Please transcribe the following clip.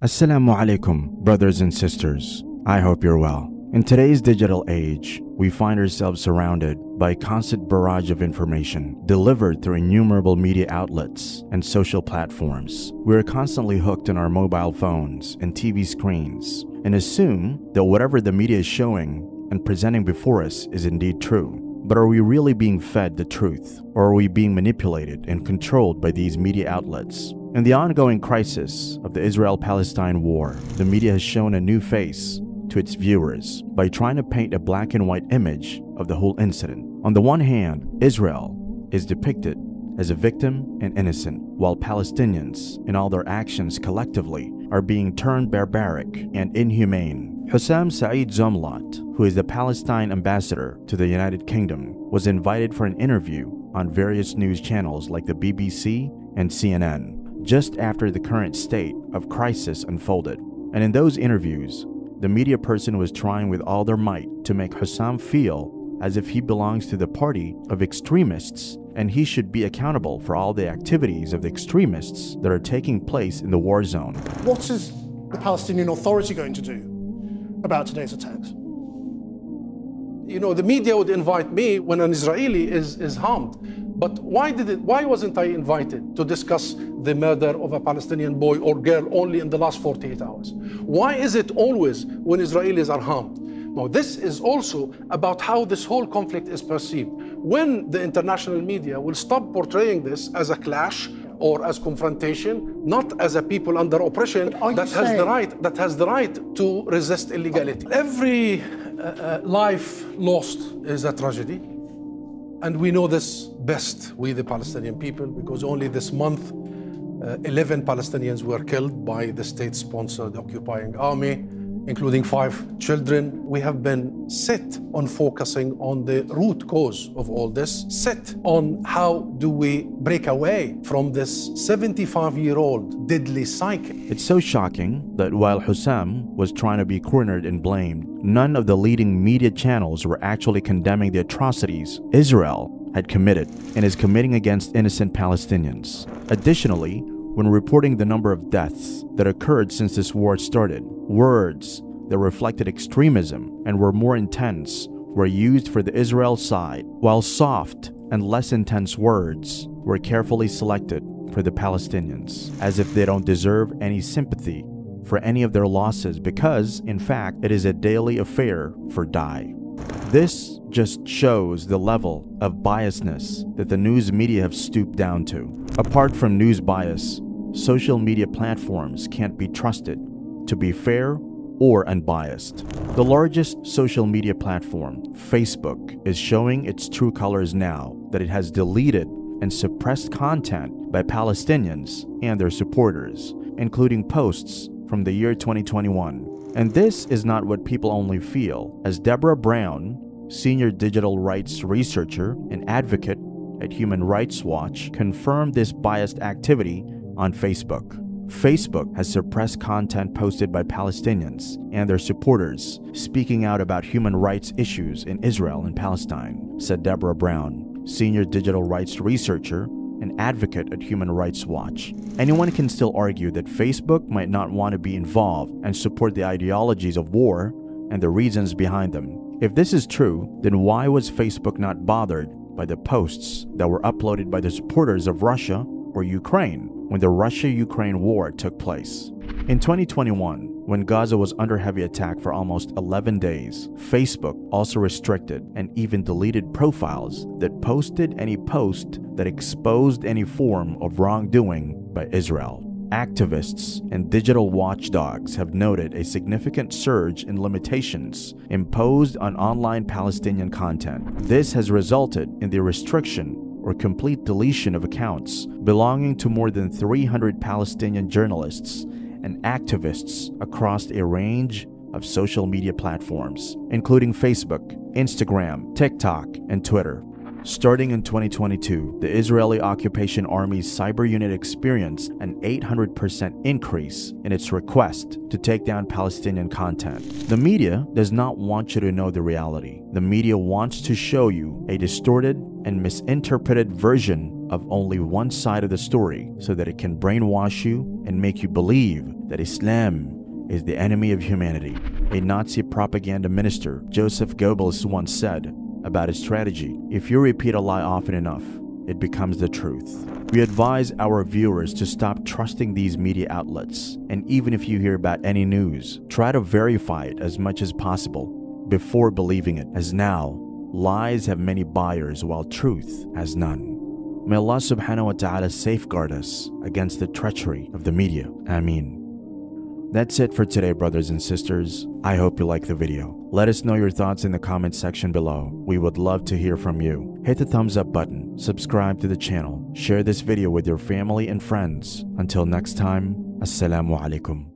Assalamu alaikum, brothers and sisters. I hope you're well. In today's digital age, we find ourselves surrounded by a constant barrage of information delivered through innumerable media outlets and social platforms. We are constantly hooked on our mobile phones and TV screens and assume that whatever the media is showing and presenting before us is indeed true. But are we really being fed the truth, or are we being manipulated and controlled by these media outlets? In the ongoing crisis of the Israel-Palestine war, the media has shown a new face to its viewers by trying to paint a black and white image of the whole incident. On the one hand, Israel is depicted as a victim and innocent, while Palestinians, in all their actions collectively, are being turned barbaric and inhumane. Hussam Saeed Zomlot, who is the Palestine ambassador to the United Kingdom, was invited for an interview on various news channels like the BBC and CNN just after the current state of crisis unfolded. And in those interviews, the media person was trying with all their might to make Hussam feel as if he belongs to the party of extremists and he should be accountable for all the activities of the extremists that are taking place in the war zone. What is the Palestinian Authority going to do about today's attacks? You know, the media would invite me when an Israeli is harmed. But why wasn't I invited to discuss the murder of a Palestinian boy or girl only in the last 48 hours? Why is it always when Israelis are harmed? Now, this is also about how this whole conflict is perceived. When the international media will stop portraying this as a clash or as confrontation, not as a people under oppression that has the right to resist illegality. Every life lost is a tragedy. And we know this best, we the Palestinian people, because only this month, 11 Palestinians were killed by the state-sponsored occupying army, including 5 children. We have been set on focusing on the root cause of all this, set on how do we break away from this 75-year-old deadly cycle. It's so shocking that while Hussam was trying to be cornered and blamed, none of the leading media channels were actually condemning the atrocities Israel had committed and is committing against innocent Palestinians. Additionally, when reporting the number of deaths that occurred since this war started, words that reflected extremism and were more intense were used for the Israel side, while soft and less intense words were carefully selected for the Palestinians, as if they don't deserve any sympathy for any of their losses because, in fact, it is a daily affair for die. This just shows the level of biasness that the news media have stooped down to. Apart from news bias, social media platforms can't be trusted to be fair or unbiased. The largest social media platform, Facebook, is showing its true colors now that it has deleted and suppressed content by Palestinians and their supporters, including posts from the year 2021. And this is not what people only feel, as Deborah Brown, senior digital rights researcher and advocate at Human Rights Watch, confirmed this biased activity on Facebook. Facebook has suppressed content posted by Palestinians and their supporters speaking out about human rights issues in Israel and Palestine, said Deborah Brown, senior digital rights researcher and advocate at Human Rights Watch. Anyone can still argue that Facebook might not want to be involved and support the ideologies of war and the reasons behind them. If this is true, then why was Facebook not bothered by the posts that were uploaded by the supporters of Russia or Ukraine when the Russia-Ukraine war took place? In 2021, when Gaza was under heavy attack for almost 11 days, Facebook also restricted and even deleted profiles that posted any post that exposed any form of wrongdoing by Israel. Activists and digital watchdogs have noted a significant surge in limitations imposed on online Palestinian content. This has resulted in the restriction or complete deletion of accounts belonging to more than 300 Palestinian journalists and activists across a range of social media platforms, including Facebook, Instagram, TikTok, and Twitter. Starting in 2022, the Israeli Occupation Army's cyber unit experienced an 800% increase in its request to take down Palestinian content. The media does not want you to know the reality. The media wants to show you a distorted and misinterpreted version of only one side of the story so that it can brainwash you and make you believe that Islam is the enemy of humanity. A Nazi propaganda minister, Joseph Goebbels, once said about his strategy, if you repeat a lie often enough, it becomes the truth. We advise our viewers to stop trusting these media outlets, and even if you hear about any news, try to verify it as much as possible before believing it, as now, lies have many buyers while truth has none. May Allah subhanahu wa ta'ala safeguard us against the treachery of the media. Ameen. That's it for today, brothers and sisters. I hope you liked the video. Let us know your thoughts in the comment section below. We would love to hear from you. Hit the thumbs up button, subscribe to the channel, share this video with your family and friends. Until next time, Assalamu alaikum.